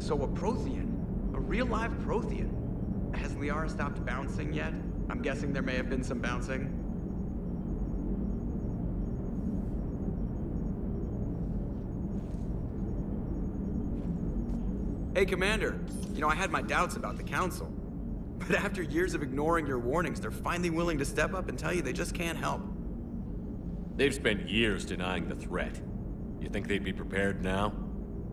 So a Prothean? A real live Prothean? Has Liara stopped bouncing yet? I'm guessing there may have been some bouncing. Hey, Commander. You know, I had my doubts about the Council. But after years of ignoring your warnings, they're finally willing to step up and tell you they just can't help. They've spent years denying the threat. You think they'd be prepared now?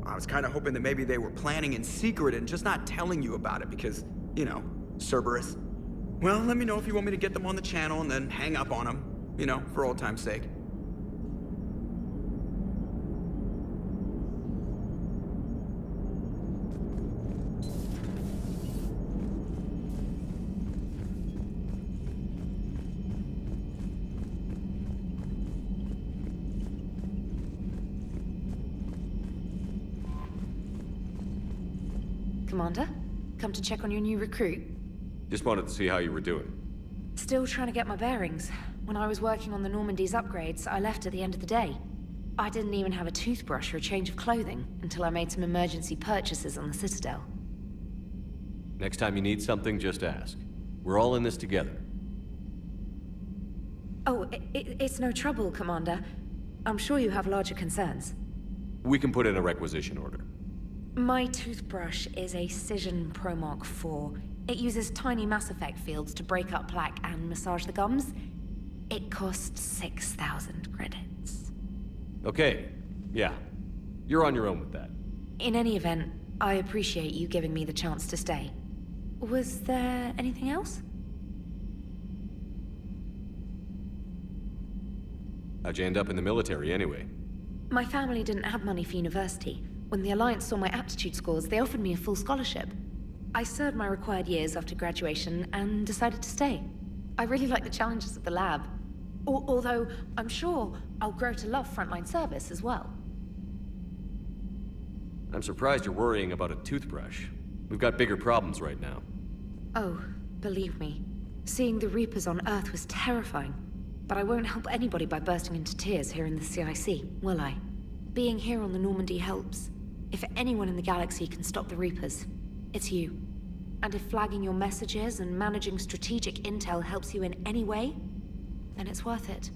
I was kind of hoping that maybe they were planning in secret and just not telling you about it because, you know, Cerberus. Well, let me know if you want me to get them on the channel and then hang up on them, you know, for old time's sake. Commander, come to check on your new recruit. Just wanted to see how you were doing. Still trying to get my bearings. When I was working on the Normandy's upgrades, I left at the end of the day. I didn't even have a toothbrush or a change of clothing until I made some emergency purchases on the Citadel. Next time you need something, just ask. We're all in this together. Oh, it's no trouble, Commander. I'm sure you have larger concerns. We can put in a requisition order. My toothbrush is a Cision Pro Mark IV. It uses tiny Mass Effect fields to break up plaque and massage the gums. It costs 6,000 credits. Okay, yeah. You're on your own with that. In any event, I appreciate you giving me the chance to stay. Was there anything else? How'd you end up in the military anyway? My family didn't have money for university. When the Alliance saw my aptitude scores, they offered me a full scholarship. I served my required years after graduation and decided to stay. I really like the challenges of the lab. Although, I'm sure I'll grow to love frontline service as well. I'm surprised you're worrying about a toothbrush. We've got bigger problems right now. Oh, believe me. Seeing the Reapers on Earth was terrifying. But I won't help anybody by bursting into tears here in the CIC, will I? Being here on the Normandy helps. If anyone in the galaxy can stop the Reapers, it's you. And if flagging your messages and managing strategic intel helps you in any way, then it's worth it.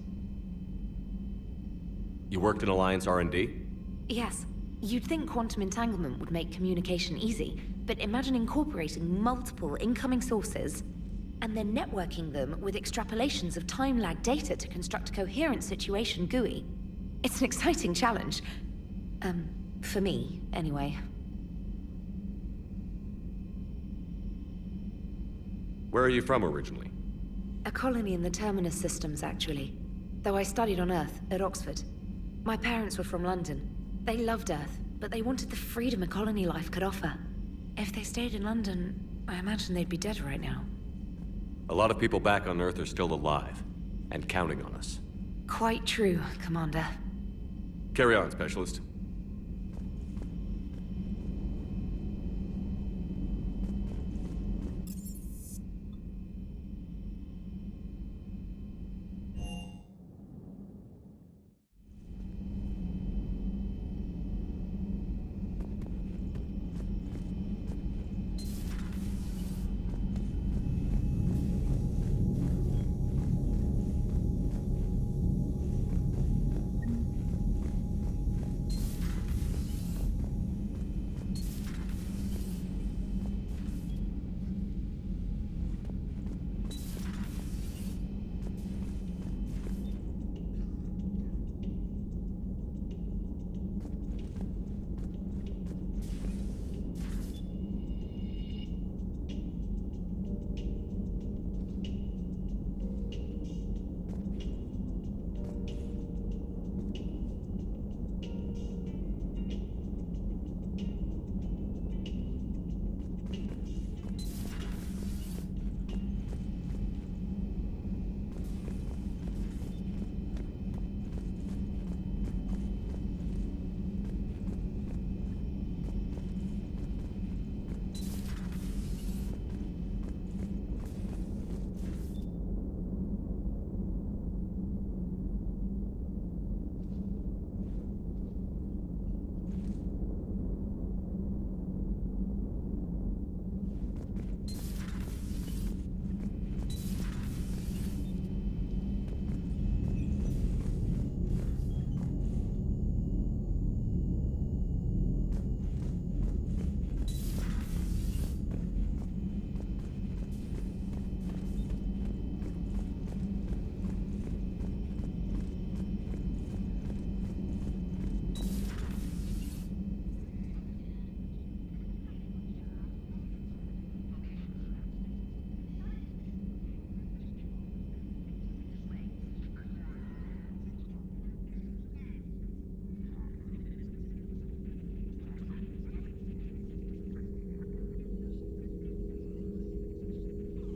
You worked in Alliance R&D? Yes. You'd think quantum entanglement would make communication easy, but imagine incorporating multiple incoming sources and then networking them with extrapolations of time-lag data to construct a coherent situation GUI. It's an exciting challenge. For me, anyway. Where are you from originally? A colony in the Terminus systems, actually. though I studied on Earth, at Oxford. My parents were from London. They loved Earth, but they wanted the freedom a colony life could offer. If they stayed in London, I imagine they'd be dead right now. A lot of people back on Earth are still alive, and counting on us. Quite true, Commander. Carry on, Specialist.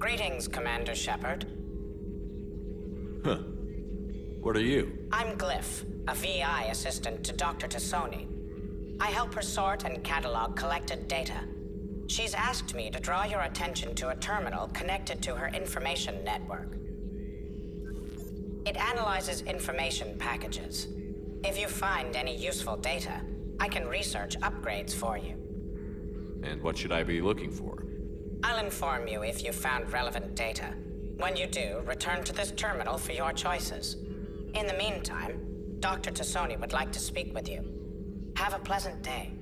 Greetings, Commander Shepard. Huh. What are you? I'm Glyph, a VI assistant to Dr. Tassoni. I help her sort and catalog collected data. She's asked me to draw your attention to a terminal connected to her information network. It analyzes information packages. If you find any useful data, I can research upgrades for you. And what should I be looking for? I'll inform you if you've found relevant data. When you do, return to this terminal for your choices. In the meantime, Dr. Tassoni would like to speak with you. Have a pleasant day.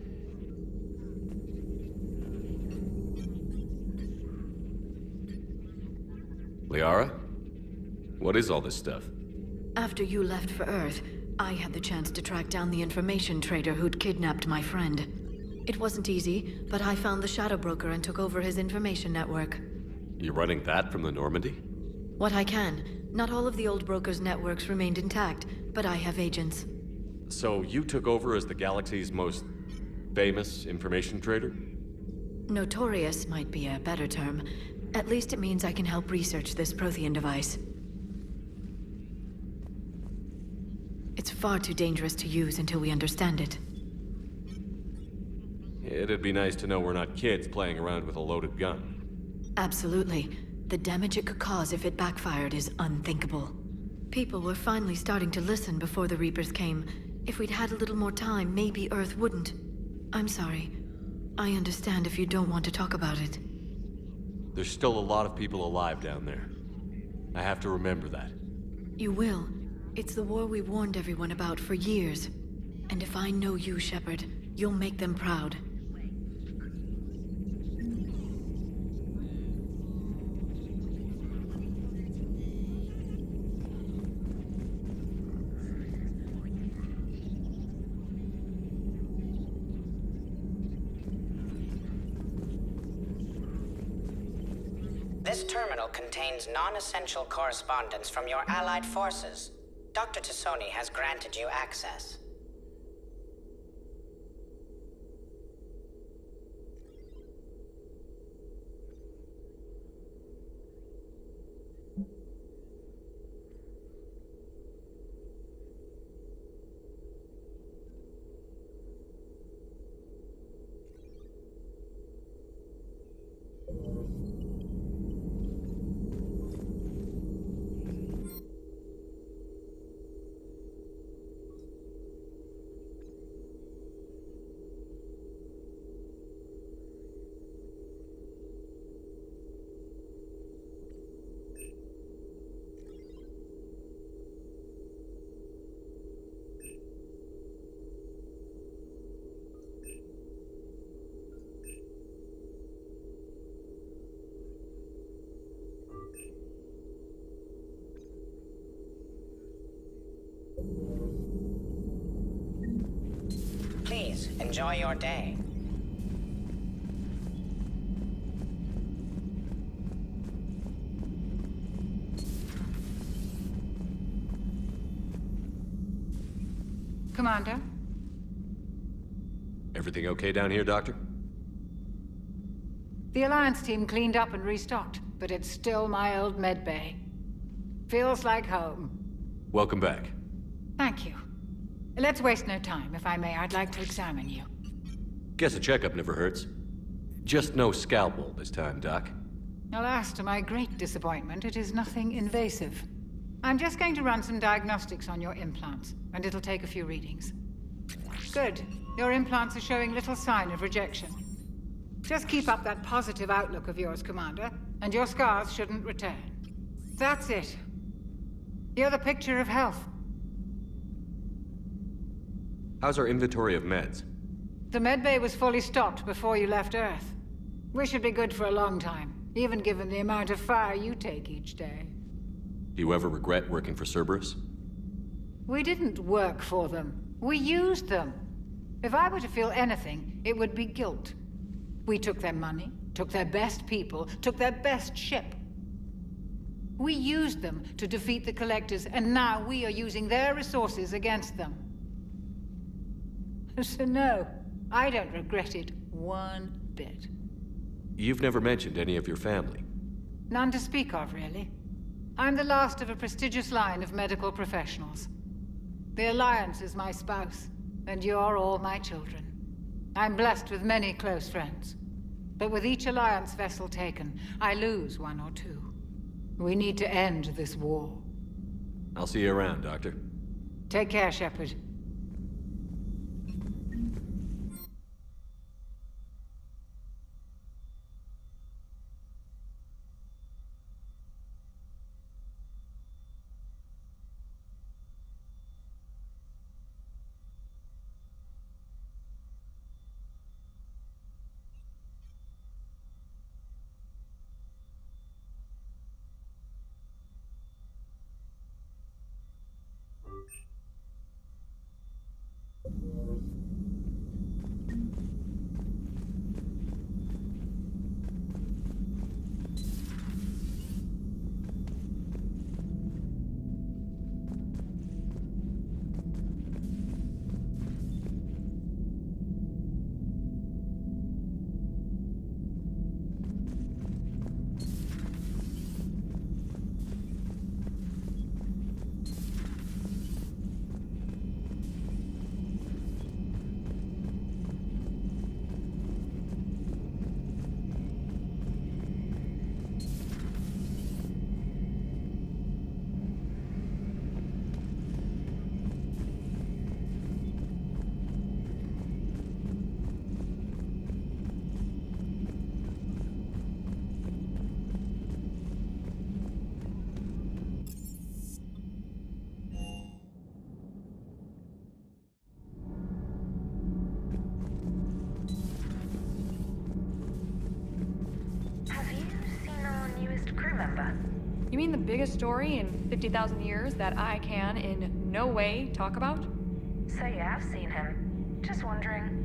Liara? What is all this stuff? After you left for Earth, I had the chance to track down the information trader who'd kidnapped my friend. It wasn't easy, but I found the Shadow Broker and took over his information network. You're running that from the Normandy? What I can. Not all of the old broker's networks remained intact, but I have agents. So you took over as the galaxy's most famous information trader? Notorious might be a better term. At least it means I can help research this Prothean device. It's far too dangerous to use until we understand it. It'd be nice to know we're not kids playing around with a loaded gun. Absolutely. The damage it could cause if it backfired is unthinkable. People were finally starting to listen before the Reapers came. If we'd had a little more time, maybe Earth wouldn't. I'm sorry. I understand if you don't want to talk about it. There's still a lot of people alive down there. I have to remember that. You will. It's the war we warned everyone about for years. And if I know you, Shepard, you'll make them proud. This terminal contains non-essential correspondence from your allied forces. Dr. Tassoni has granted you access. Please, enjoy your day. Commander? Everything okay down here, Doctor? The Alliance team cleaned up and restocked, but it's still my old medbay. Feels like home. Welcome back. Thank you. Let's waste no time. If I may, I'd like to examine you. Guess a checkup never hurts. Just no scalpel this time, Doc. Alas, to my great disappointment, it is nothing invasive. I'm just going to run some diagnostics on your implants, and it'll take a few readings. Good. Your implants are showing little sign of rejection. Just keep up that positive outlook of yours, Commander, and your scars shouldn't return. That's it. You're the picture of health. How's our inventory of meds? The medbay was fully stocked before you left Earth. We should be good for a long time, even given the amount of fire you take each day. Do you ever regret working for Cerberus? We didn't work for them. We used them. If I were to feel anything, it would be guilt. We took their money, took their best people, took their best ship. We used them to defeat the Collectors, and now we are using their resources against them. So no, I don't regret it one bit. You've never mentioned any of your family. None to speak of, really. I'm the last of a prestigious line of medical professionals. The Alliance is my spouse, and you're all my children. I'm blessed with many close friends. But with each Alliance vessel taken, I lose one or two. We need to end this war. I'll see you around, Doctor. Take care, Shepard. You mean the biggest story in 50,000 years that I can in no way talk about? So you have seen him. Just wondering.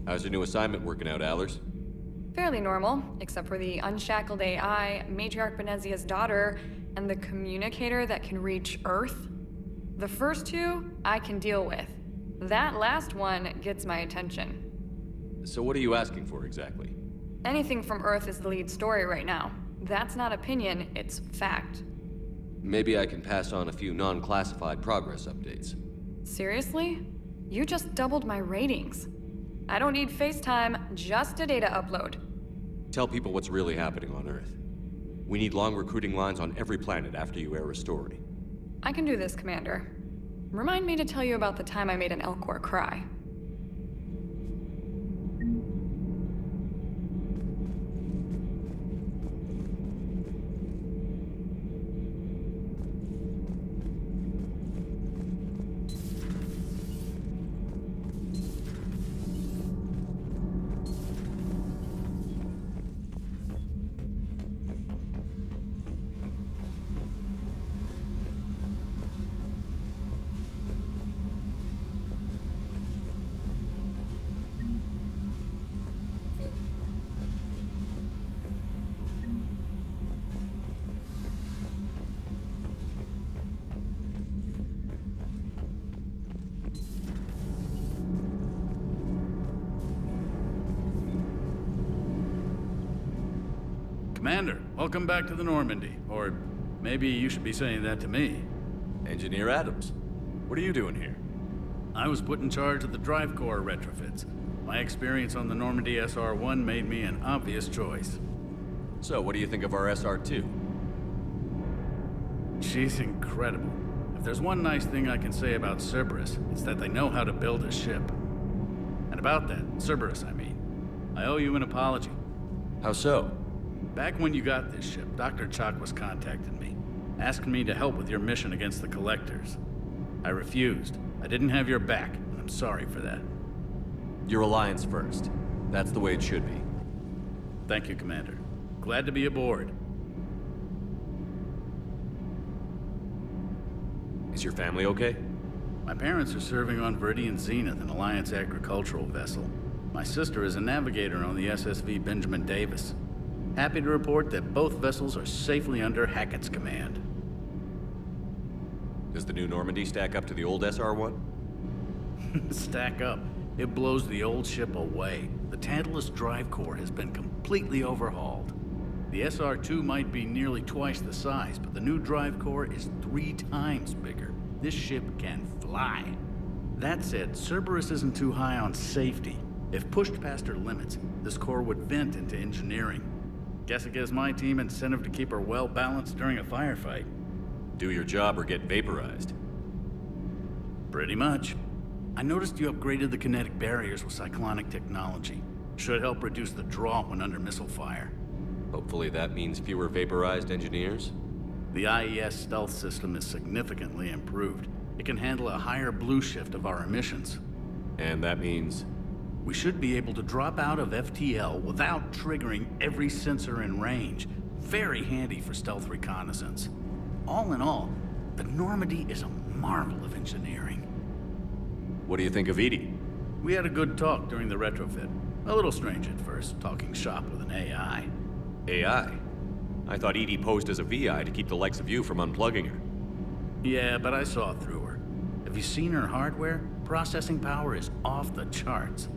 How's your new assignment working out, Allers? Fairly normal, except for the unshackled AI, Matriarch Benezia's daughter, and the communicator that can reach Earth. The first two, I can deal with. That last one gets my attention. So what are you asking for exactly? Anything from Earth is the lead story right now. That's not opinion, it's fact. Maybe I can pass on a few non-classified progress updates. Seriously? You just doubled my ratings. I don't need FaceTime, just a data upload. Tell people what's really happening on Earth. We need long recruiting lines on every planet after you air a story. I can do this, Commander. Remind me to tell you about the time I made an Elcor cry. Commander, welcome back to the Normandy. Or maybe you should be saying that to me. Engineer Adams, what are you doing here? I was put in charge of the drive core retrofits. My experience on the Normandy SR-1 made me an obvious choice. So, what do you think of our SR-2? She's incredible. If there's one nice thing I can say about Cerberus, it's that they know how to build a ship. And about that, Cerberus, I mean, I owe you an apology. How so? Back when you got this ship, Dr. Chakwas contacted me, asking me to help with your mission against the Collectors. I refused. I didn't have your back, and I'm sorry for that. Your alliance first. That's the way it should be. Thank you, Commander. Glad to be aboard. Is your family okay? My parents are serving on Viridian Zenith, an Alliance agricultural vessel. My sister is a navigator on the SSV Benjamin Davis. Happy to report that both vessels are safely under Hackett's command. Does the new Normandy stack up to the old SR-1? Stack up. It blows the old ship away. The Tantalus drive core has been completely overhauled. The SR-2 might be nearly twice the size, but the new drive core is 3 times bigger. This ship can fly. That said, Cerberus isn't too high on safety. If pushed past her limits, this core would vent into engineering. Guess it gives my team incentive to keep her well balanced during a firefight. Do your job or get vaporized. Pretty much. I noticed you upgraded the kinetic barriers with cyclonic technology. Should help reduce the draw when under missile fire. Hopefully that means fewer vaporized engineers? The IES stealth system is significantly improved. It can handle a higher blue shift of our emissions. And that means... We should be able to drop out of FTL without triggering every sensor in range. Very handy for stealth reconnaissance. All in all, the Normandy is a marvel of engineering. What do you think of Edie? We had a good talk during the retrofit. A little strange at first, talking shop with an AI. AI? I thought Edie posed as a VI to keep the likes of you from unplugging her. Yeah, but I saw through her. Have you seen her hardware? Processing power is off the charts.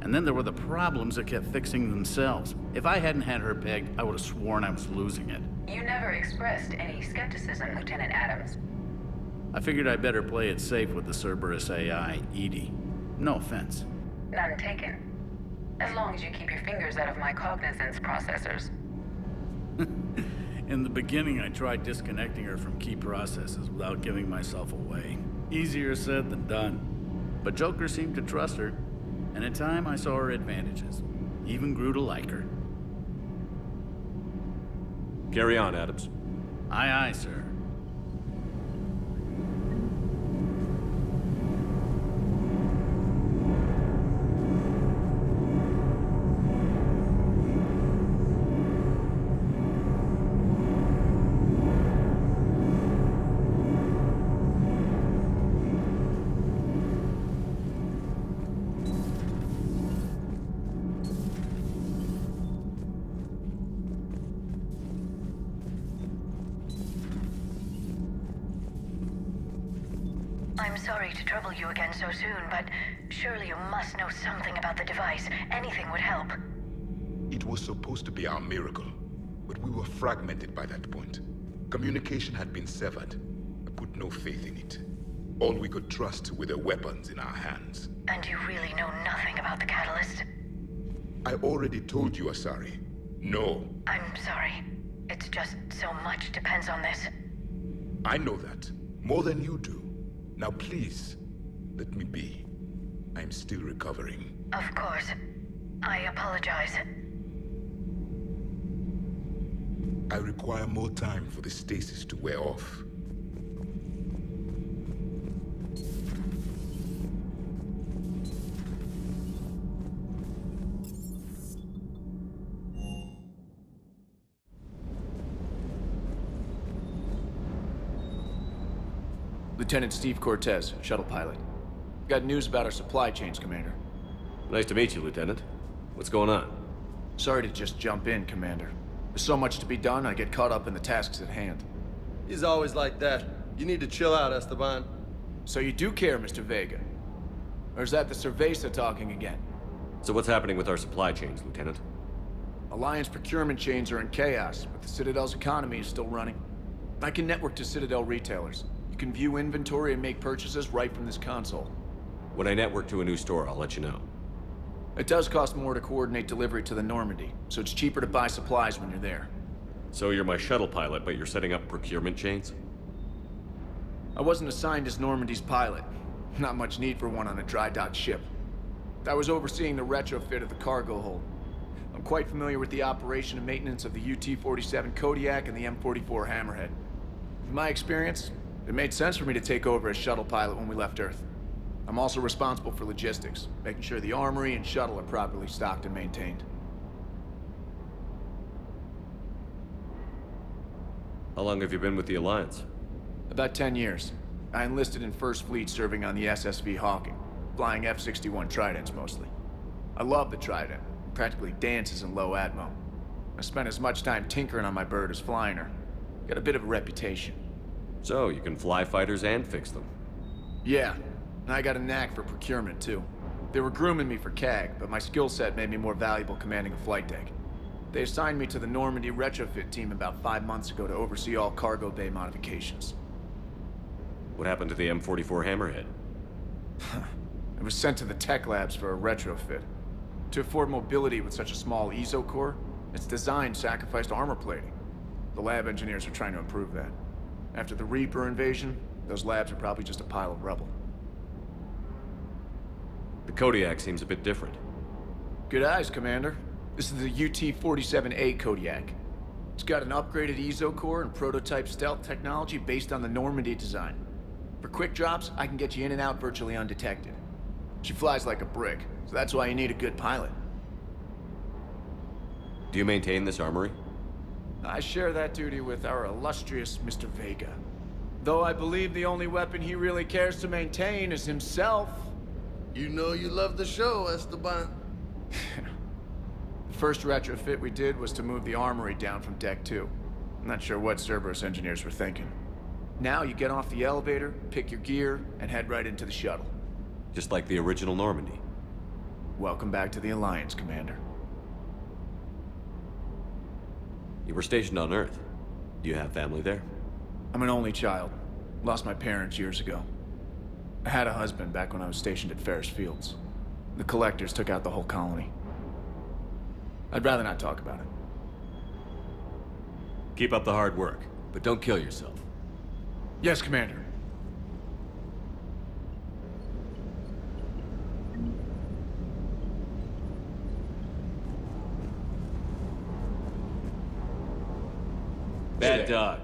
And then there were the problems that kept fixing themselves. If I hadn't had her pegged, I would have sworn I was losing it. You never expressed any skepticism, Lieutenant Adams. I figured I'd better play it safe with the Cerberus AI, Edie. No offense. None taken. As long as you keep your fingers out of my cognizance processors. In the beginning, I tried disconnecting her from key processes without giving myself away. Easier said than done. But Joker seemed to trust her, and in time I saw her advantages. Even grew to like her. Carry on, Adams. Aye, aye, sir. I'm sorry to trouble you again so soon, but surely you must know something about the device. Anything would help. It was supposed to be our miracle, but we were fragmented by that point. Communication had been severed. I put no faith in it. All we could trust were the weapons in our hands. And you really know nothing about the catalyst? I already told you, Asari. No. I'm sorry. It's just so much depends on this. I know that. More than you do. Now please, let me be. I'm still recovering. Of course. I apologize. I require more time for the stasis to wear off. Lieutenant Steve Cortez, shuttle pilot. Got news about our supply chains, Commander. Nice to meet you, Lieutenant. What's going on? Sorry to just jump in, Commander. There's so much to be done, I get caught up in the tasks at hand. He's always like that. You need to chill out, Esteban. So you do care, Mr. Vega? Or is that the Cerveza talking again? So what's happening with our supply chains, Lieutenant? Alliance procurement chains are in chaos, but the Citadel's economy is still running. I can network to Citadel retailers. You can view inventory and make purchases right from this console. When I network to a new store, I'll let you know. It does cost more to coordinate delivery to the Normandy, so it's cheaper to buy supplies when you're there. So you're my shuttle pilot, but you're setting up procurement chains? I wasn't assigned as Normandy's pilot. Not much need for one on a dry dock ship. I was overseeing the retrofit of the cargo hold. I'm quite familiar with the operation and maintenance of the UT-47 Kodiak and the M44 Hammerhead. In my experience, it made sense for me to take over as shuttle pilot when we left Earth. I'm also responsible for logistics, making sure the armory and shuttle are properly stocked and maintained. How long have you been with the Alliance? About 10 years. I enlisted in First Fleet serving on the SSV Hawking, flying F-61 Tridents mostly. I love the Trident. It practically dances in low atmo. I spent as much time tinkering on my bird as flying her. Got a bit of a reputation. So, you can fly fighters and fix them? Yeah, and I got a knack for procurement too. They were grooming me for CAG, but my skill set made me more valuable commanding a flight deck. They assigned me to the Normandy retrofit team about 5 months ago to oversee all cargo bay modifications. What happened to the M44 Hammerhead? It was sent to the tech labs for a retrofit. To afford mobility with such a small ESO core, its design sacrificed armor plating. The lab engineers are trying to improve that. After the Reaper invasion, those labs are probably just a pile of rubble. The Kodiak seems a bit different. Good eyes, Commander. This is the UT-47A Kodiak. It's got an upgraded ESO core and prototype stealth technology based on the Normandy design. For quick drops, I can get you in and out virtually undetected. She flies like a brick, so that's why you need a good pilot. Do you maintain this armory? I share that duty with our illustrious Mr. Vega. Though I believe the only weapon he really cares to maintain is himself. You know you love the show, Esteban. The first retrofit we did was to move the armory down from Deck 2. I'm not sure what Cerberus engineers were thinking. Now you get off the elevator, pick your gear, and head right into the shuttle. Just like the original Normandy. Welcome back to the Alliance, Commander. You were stationed on Earth. Do you have family there? I'm an only child. Lost my parents years ago. I had a husband back when I was stationed at Ferris Fields. The Collectors took out the whole colony. I'd rather not talk about it. Keep up the hard work, but don't kill yourself. Yes, Commander. Bad dog.